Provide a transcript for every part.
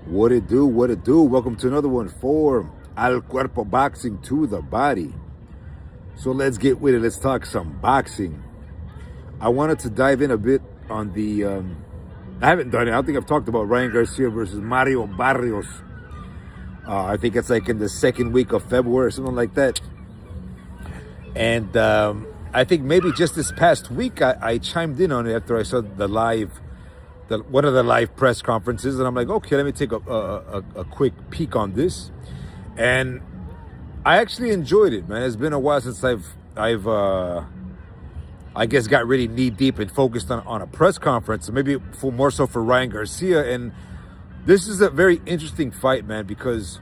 What it do? What it do? Welcome to another one for Al Cuerpo Boxing to the Body. So let's get with it. Let's talk some boxing. I wanted to dive in a bit on the... I haven't done it. I don't think I've talked about Ryan Garcia versus Mario Baarrios. I think it's like in the second week of February or something like that. And I think maybe just this past week I chimed in on it after I saw one of the live press conferences, and I'm like, okay, let me take a quick peek on this. And I actually enjoyed it, man. It's been a while since I've I guess got really knee deep and focused on a press conference, maybe more so for Ryan Garcia. And this is a very interesting fight, man, because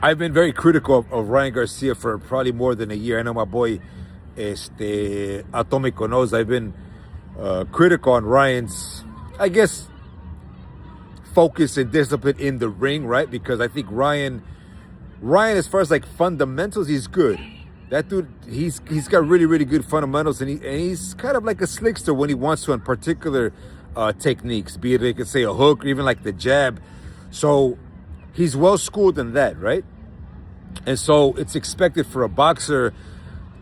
I've been very critical of Ryan Garcia for probably more than a year. I know my boy Atomico knows I've been critical on Ryan's, I guess, focus and discipline in the ring, right? Because I think Ryan, as far as like fundamentals, he's good. That dude, he's got really, really good fundamentals, and he's kind of like a slickster when he wants to on particular techniques, be it, they could say, a hook or even like the jab. So he's well schooled in that, right? And so it's expected for a boxer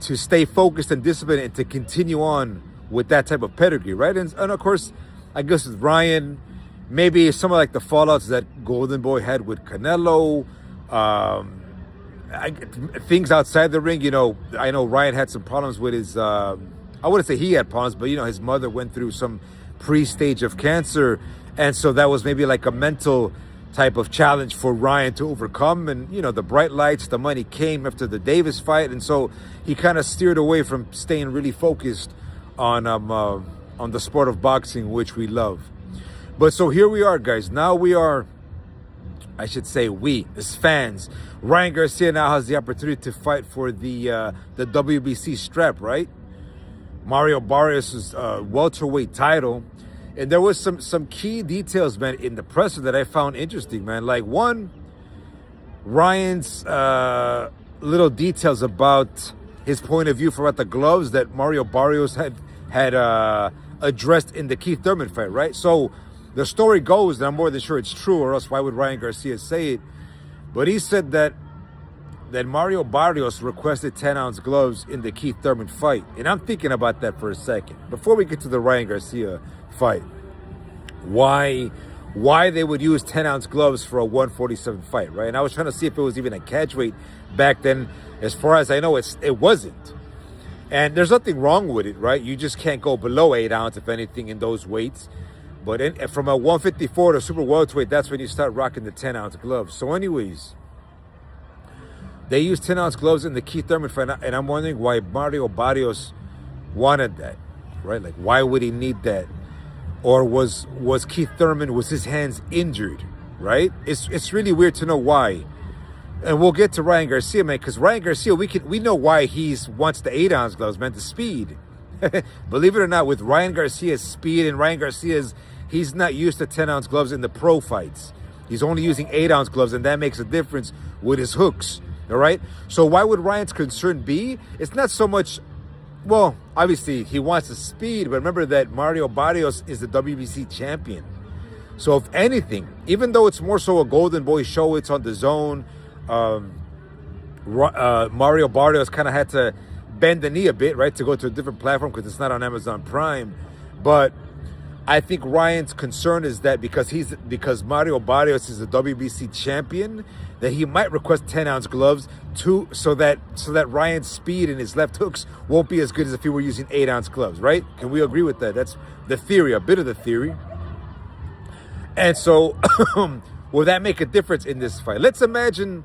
to stay focused and disciplined and to continue on with that type of pedigree, right? And of course, I guess with Ryan, maybe some of like the fallouts that Golden Boy had with Canelo, things outside the ring. You know, I know Ryan had some problems with his, I wouldn't say he had problems, but, you know, his mother went through some pre-stage of cancer. And so that was maybe like a mental type of challenge for Ryan to overcome. And, you know, the bright lights, the money came after the Davis fight. And so he kind of steered away from staying really focused on the sport of boxing, which we love. But so here we are, guys. Now we are, I should say we, as fans, Ryan Garcia now has the opportunity to fight for the WBC strap, right? Mario Baarrios' welterweight title. And there was some key details, man, in the presser that I found interesting, man. Like, one, Ryan's little details about his point of view about the gloves that Mario Baarrios had addressed in the Keith Thurman fight, right? So the story goes, and I'm more than sure it's true, or else why would Ryan Garcia say it? But he said that Mario Baarrios requested 10-ounce gloves in the Keith Thurman fight. And I'm thinking about that for a second. Before we get to the Ryan Garcia fight, why they would use 10-ounce gloves for a 147 fight, right? And I was trying to see if it was even a catch weight back then. As far as I know, it wasn't. And there's nothing wrong with it, right? You just can't go below 8 ounce, if anything, in those weights. But from a 154 to super welterweight, that's when you start rocking the 10-ounce gloves. So anyways, they used 10-ounce gloves in the Keith Thurman fight, and I'm wondering why Mario Baarrios wanted that, right? Like, why would he need that? Or was Keith Thurman, was his hands injured, right? It's really weird to know why. And we'll get to Ryan Garcia, man, because Ryan Garcia, we know why he wants the 8-ounce gloves, man, the speed. Believe it or not, with Ryan Garcia's speed and Ryan Garcia's, he's not used to 10-ounce gloves in the pro fights. He's only using 8-ounce gloves, and that makes a difference with his hooks, all right? So why would Ryan's concern be? It's not so much, well, obviously he wants the speed, but remember that Mario Baarrios is the WBC champion. So if anything, even though it's more so a Golden Boy show, it's on the zone, Mario Baarrios kind of had to bend the knee a bit, right, to go to a different platform because it's not on Amazon Prime. But I think Ryan's concern is that because Mario Baarrios is the WBC champion, that he might request 10-ounce gloves so that Ryan's speed and his left hooks won't be as good as if he were using 8-ounce gloves, right? Can we agree with that? That's the theory, a bit of the theory. And so will that make a difference in this fight? Let's imagine,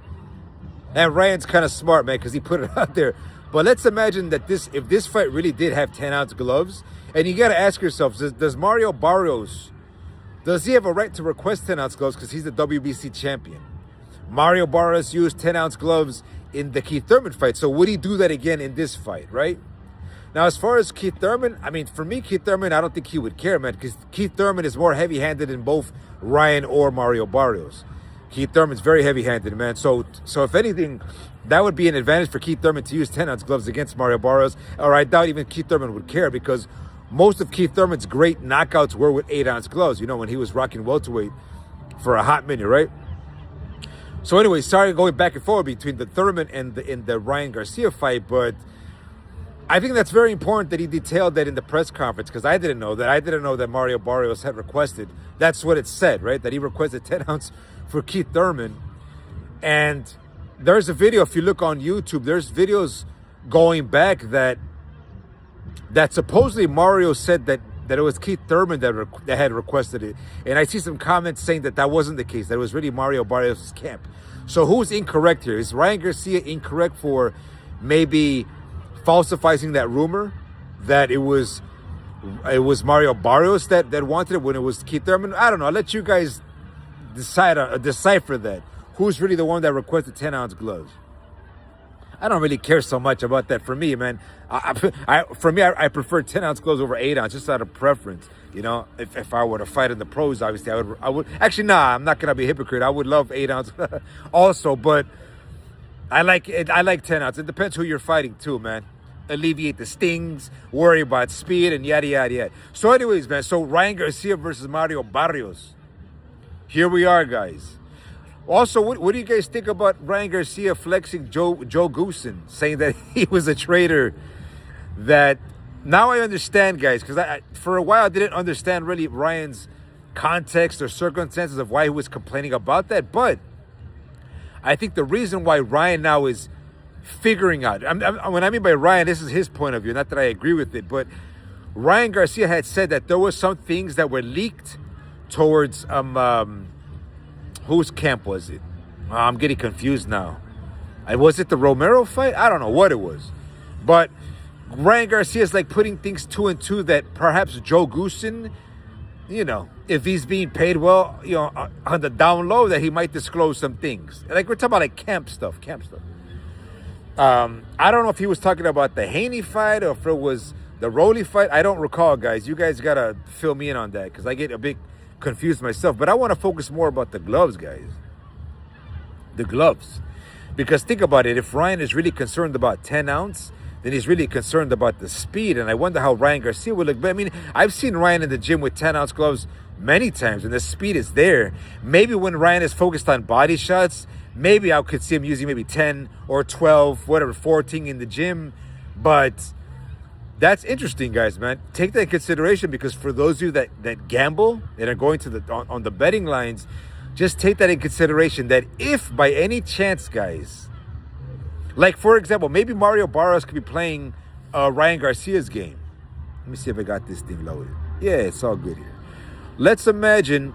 and Ryan's kind of smart, man, because he put it out there. But let's imagine that if this fight really did have 10-ounce gloves, and you got to ask yourself, does Mario Baarrios, does he have a right to request 10-ounce gloves because he's the WBC champion? Mario Baarrios used 10-ounce gloves in the Keith Thurman fight, so would he do that again in this fight, right? Now, as far as Keith Thurman, I mean, for me, Keith Thurman, I don't think he would care, man, because Keith Thurman is more heavy-handed than both Ryan or Mario Baarrios. Keith Thurman's very heavy-handed, man. So if anything, that would be an advantage for Keith Thurman to use 10-ounce gloves against Mario Baarrios. Or I doubt even Keith Thurman would care, because most of Keith Thurman's great knockouts were with 8-ounce gloves. You know, when he was rocking welterweight, for a hot minute, right? So anyway, sorry going back and forth between the Thurman and the Ryan Garcia fight, but I think that's very important that he detailed that in the press conference, because I didn't know that. I didn't know that Mario Barrios had requested. That's what it said, right? That he requested 10 ounce for Keith Thurman. And there's a video, if you look on YouTube, there's videos going back that supposedly Mario said that it was Keith Thurman that had requested it. And I see some comments saying that wasn't the case, that it was really Mario Barrios' camp. So who's incorrect here? Is Ryan Garcia incorrect for maybe falsifying that rumor that it was Mario Barrios that wanted it when it was Keith Thurman? I don't know. I'll let you guys decipher that. Who's really the one that requested 10 ounce gloves? I don't really care so much about that. For me, man, I prefer 10 ounce gloves over 8 ounce, just out of preference. You know, if I were to fight in the pros, obviously I would actually, I'm not gonna be a hypocrite. I would love 8 ounce also, but I like 10 ounce. It depends who you're fighting too, man. Alleviate the stings, worry about speed, and yada yada yada. So anyways, man, so Ryan Garcia versus Mario Baarrios. Here we are, guys. Also, what do you guys think about Ryan Garcia flexing Joe Goosen, saying that he was a traitor? That now I understand, guys, because for a while I didn't understand really Ryan's context or circumstances of why he was complaining about that. But I think the reason why Ryan now is figuring out, when I mean by Ryan, this is his point of view, not that I agree with it, but Ryan Garcia had said that there were some things that were leaked towards whose camp was it? I'm getting confused now. Was it the Romero fight? I don't know what it was. But Ryan Garcia is like putting things 2 and 2 that perhaps Joe Goosen, you know, if he's being paid well, you know, on the down low, that he might disclose some things. Like we're talking about like camp stuff. I don't know if he was talking about the Haney fight or if it was the Rolly fight. I don't recall, guys. You guys got to fill me in on that because I get a bit confused myself. But I want to focus more about the gloves, guys. The gloves. Because think about it. If Ryan is really concerned about 10 ounce, then he's really concerned about the speed. And I wonder how Ryan Garcia would look. But I mean, I've seen Ryan in the gym with 10 ounce gloves many times, and the speed is there. Maybe when Ryan is focused on body shots, maybe I could see him using maybe 10 or 12, whatever, 14 in the gym. But that's interesting, guys, man. Take that in consideration, because for those of you that gamble and are going to on the betting lines, just take that in consideration, that if by any chance, guys, like for example, maybe Mario Barrios could be playing Ryan Garcia's game. Let me see if I got this thing loaded. Yeah, it's all good here. Let's imagine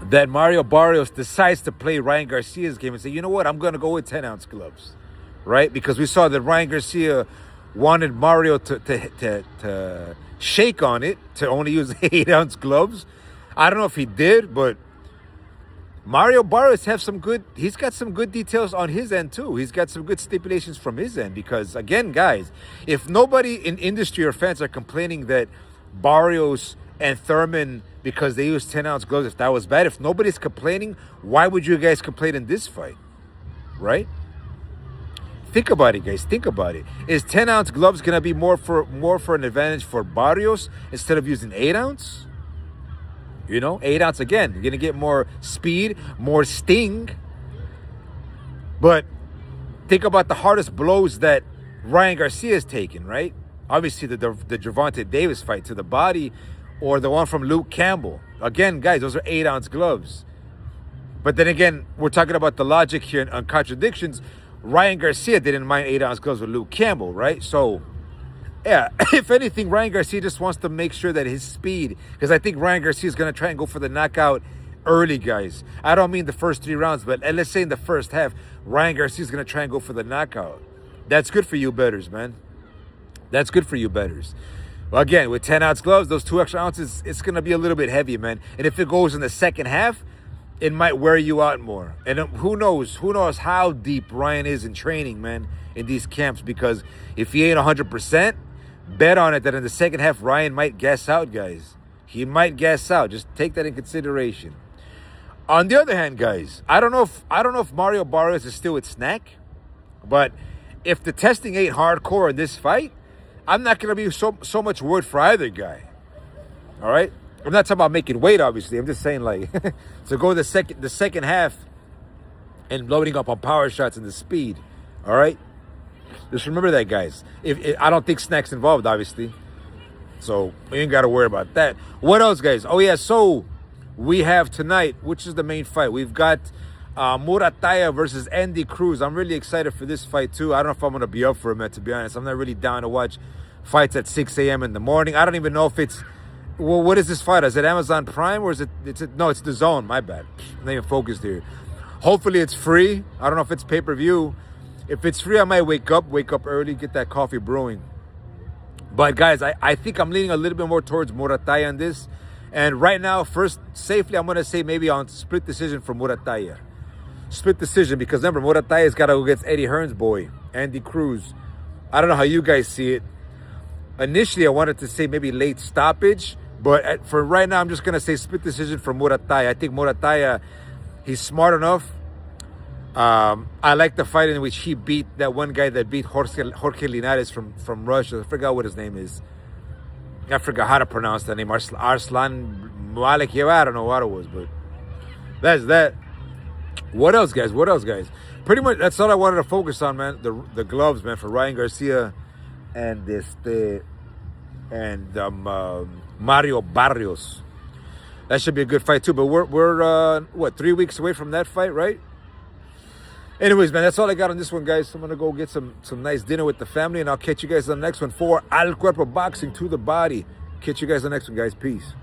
that Mario Barrios decides to play Ryan Garcia's game and say, you know what, I'm going to go with 10 ounce gloves, right? Because we saw that Ryan Garcia wanted Mario to shake on it, to only use 8 ounce gloves. I don't know if he did, but Mario Barrios he's got some good details on his end too. He's got some good stipulations from his end, because again, guys, if nobody in industry or fans are complaining that Barrios and Thurman, because they use 10 ounce gloves, if that was bad, if nobody's complaining, why would you guys complain in this fight, right? Think about it, guys. Think about it. Is 10 ounce gloves gonna be more for an advantage for Barrios instead of using 8 ounce? You know, 8 ounce again. You're gonna get more speed, more sting. But think about the hardest blows that Ryan Garcia has taken, right? Obviously, the Gervonta Davis fight to the body, or the one from Luke Campbell. Again, guys, those are 8 ounce gloves. But then again, we're talking about the logic here on contradictions. Ryan Garcia didn't mind 8 ounce gloves with Luke Campbell, right? So, yeah, if anything, Ryan Garcia just wants to make sure that his speed, because I think Ryan Garcia is going to try and go for the knockout early, guys. I don't mean the first 3 rounds, but let's say in the first half, Ryan Garcia is going to try and go for the knockout. That's good for you bettors, man. That's good for you bettors. Well, again, with 10 ounce gloves, those 2 extra ounces, it's going to be a little bit heavy, man. And if it goes in the second half, it might wear you out more. And who knows how deep Ryan is in training, man, in these camps. Because if he ain't 100%, bet on it that in the second half, Ryan might gas out, guys. He might gas out. Just take that in consideration. On the other hand, guys, I don't know if Mario Barrios is still with Snack, but if the testing ain't hardcore in this fight, I'm not going to be so much worried for either guy. All right? I'm not talking about making weight, obviously. I'm just saying, like, to go the second half and loading up on power shots and the speed. All right? Just remember that, guys. If I don't think snacks involved, obviously. So we ain't got to worry about that. What else, guys? Oh, yeah, so we have tonight, which is the main fight. We've got Murataya versus Andy Cruz. I'm really excited for this fight, too. I don't know if I'm going to be up for it, man, to be honest. I'm not really down to watch fights at 6 a.m. in the morning. I don't even know if it's... Well, what is this fight? Is it Amazon Prime or is it... No, it's the Zone. My bad. I'm not even focused here. Hopefully it's free. I don't know if it's pay-per-view. If it's free, I might wake up early, get that coffee brewing. But, guys, I think I'm leaning a little bit more towards Murataya on this. And right now, first, safely, I'm going to say maybe on split decision for Murataya. Split decision, because remember, Murataya's got to go against Eddie Hearn's boy, Andy Cruz. I don't know how you guys see it. Initially, I wanted to say maybe late stoppage. But for right now, I'm just going to say split decision for Murataya. I think Murataya, he's smart enough. I like the fight in which he beat that one guy that beat Jorge Linares from Russia. I forgot what his name is. I forgot how to pronounce that name. Arslan Malik. I don't know what it was, but that's that. What else, guys? Pretty much that's all I wanted to focus on, man. The gloves, man, for Ryan Garcia and Mario Baarrios. That should be a good fight too. But we're what, 3 weeks away from that fight, right? Anyways, man, that's all I got on this one, guys. I'm gonna go get some nice dinner with the family, and I'll catch you guys on the next one for Al Cuerpo Boxing to the Body. Catch you guys on the next one, guys. Peace.